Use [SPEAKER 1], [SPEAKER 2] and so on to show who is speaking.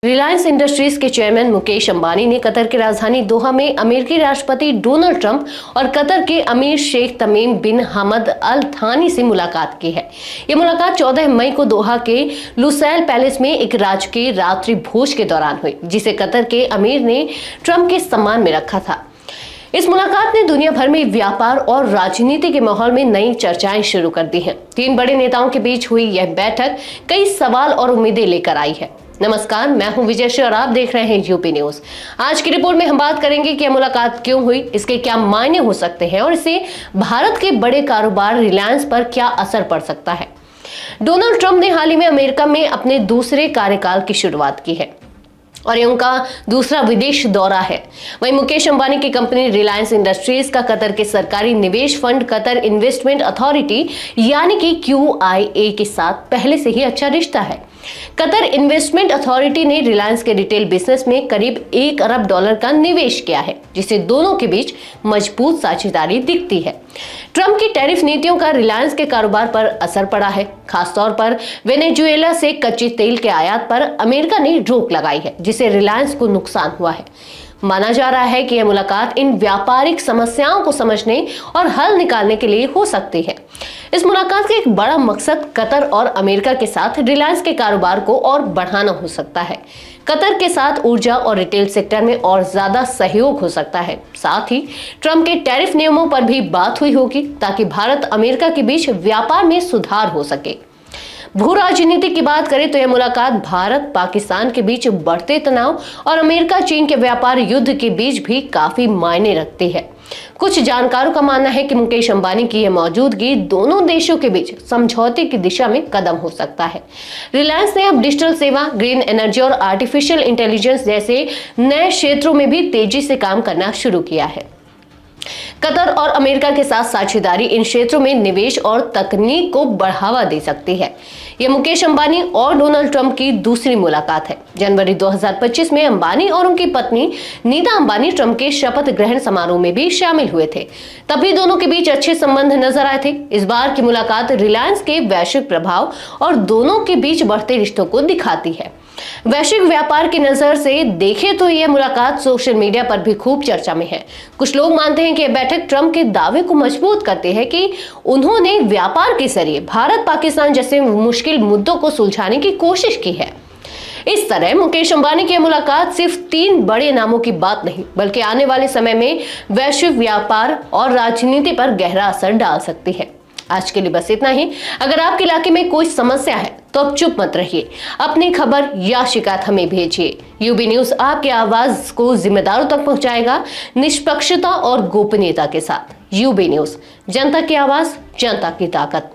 [SPEAKER 1] Reliance industries के chairman Mukesh Ambani ने Qatar की राजधानी दोहा में अमेरिकी राष्ट्रपति डोनाल्ड ट्रंप और कतर के अमीर शेख तमीम बिन हमद अल थानी से मुलाकात की है। ये मुलाकात 14 मई को दोहा के लुसैल पैलेस में एक राजकीय रात्रि भोज के दौरान हुई, जिसे कतर के अमीर ने ट्रंप के सम्मान में रखा था। इस मुलाकात ने दुनिया भर में व्यापार और राजनीति के माहौल में नई चर्चाएं शुरू कर दी हैं। तीन बड़े नेताओं के बीच हुई यह बैठक कई सवाल और उम्मीदें लेकर आई है। नमस्कार, मैं हूं विजयश्री और आप देख रहे हैं यूपी न्यूज। आज की रिपोर्ट में हम बात करेंगे कि यह मुलाकात क्यों हुई, इसके क्या मायने हो सकते हैं और इससे भारत के बड़े कारोबार रिलायंस पर क्या असर पड़ सकता है। डोनाल्ड ट्रंप ने हाल ही में अमेरिका में अपने दूसरे कार्यकाल की शुरुआत की है और ये उनका दूसरा विदेश दौरा है। वहीं मुकेश अंबानी की कंपनी रिलायंस इंडस्ट्रीज का कतर के सरकारी निवेश फंड कतर इन्वेस्टमेंट अथॉरिटी यानी कि QIA के साथ पहले से ही अच्छा रिश्ता है। कतर इन्वेस्टमेंट अथॉरिटी ने रिलायंस के रिटेल बिजनेस में करीब $1 अरब का निवेश किया है, जिससे दोनों के बीच मजबूत साझेदारी दिखती है। ट्रंप की टैरिफ नीतियों का रिलायंस के कारोबार पर असर पड़ा है। खासतौर पर वेनेजुएला से कच्चे तेल के आयात पर अमेरिका ने रोक लगाई है, जिससे रिलायंस को नुकसान हुआ है। माना जा रहा है कि यह मुलाकात इन व्यापारिक समस्याओं को समझने और हल निकालने के लिए हो सकती है। इस मुलाकात का एक बड़ा मकसद कतर और अमेरिका के साथ रिलायंस के कारोबार को और बढ़ाना हो सकता है। कतर के साथ ऊर्जा और रिटेल सेक्टर में और ज्यादा सहयोग हो सकता है। साथ ही ट्रंप के टैरिफ नियमों पर भी बात हुई होगी, ताकि भारत अमेरिका के बीच व्यापार में सुधार हो सके। भू राजनीति की बात करें तो यह मुलाकात भारत पाकिस्तान के बीच बढ़ते तनाव और अमेरिका चीन के व्यापार युद्ध के बीच भी काफी मायने रखती है। कुछ जानकारों का मानना है कि मुकेश अंबानी की यह मौजूदगी दोनों देशों के बीच समझौते की दिशा में कदम हो सकता है। रिलायंस ने अब डिजिटल सेवा, ग्रीन एनर्जी और आर्टिफिशियल इंटेलिजेंस जैसे नए क्षेत्रों में भी तेजी से काम करना शुरू किया है। कतर और अमेरिका के साथ साझेदारी इन क्षेत्रों में निवेश और तकनीक को बढ़ावा दे सकती है। यह मुकेश अंबानी और डोनाल्ड ट्रंप की दूसरी मुलाकात है। जनवरी 2025 में अंबानी और उनकी पत्नी नीता अंबानी ट्रंप के शपथ ग्रहण समारोह में भी शामिल हुए थे। तभी दोनों के बीच अच्छे संबंध नजर आए थे। इस बार की मुलाकात रिलायंस के वैश्विक प्रभाव और दोनों के बीच बढ़ते रिश्तों को दिखाती है। वैश्विक व्यापार की नजर से देखें तो यह मुलाकात सोशल मीडिया पर भी खूब चर्चा में है। कुछ लोग मानते हैं कि यह बैठक ट्रंप के दावे को मजबूत करती है कि उन्होंने व्यापार के जरिए भारत पाकिस्तान जैसे मुश्किल मुद्दों को सुलझाने की कोशिश की है। इस तरह मुकेश अंबानी की मुलाकात सिर्फ तीन बड़े नामों की बात नहीं, बल्कि आने वाले समय में वैश्विक व्यापार और राजनीति पर गहरा असर डाल सकती है। आज के लिए बस इतना ही। अगर आपके इलाके में कोई समस्या है तो अब चुप मत रहिए, अपनी खबर या शिकायत हमें भेजिए। यूबी न्यूज आपकी आवाज को जिम्मेदारों तक पहुंचाएगा, निष्पक्षता और गोपनीयता के साथ। यूबी न्यूज, जनता की आवाज, जनता की ताकत।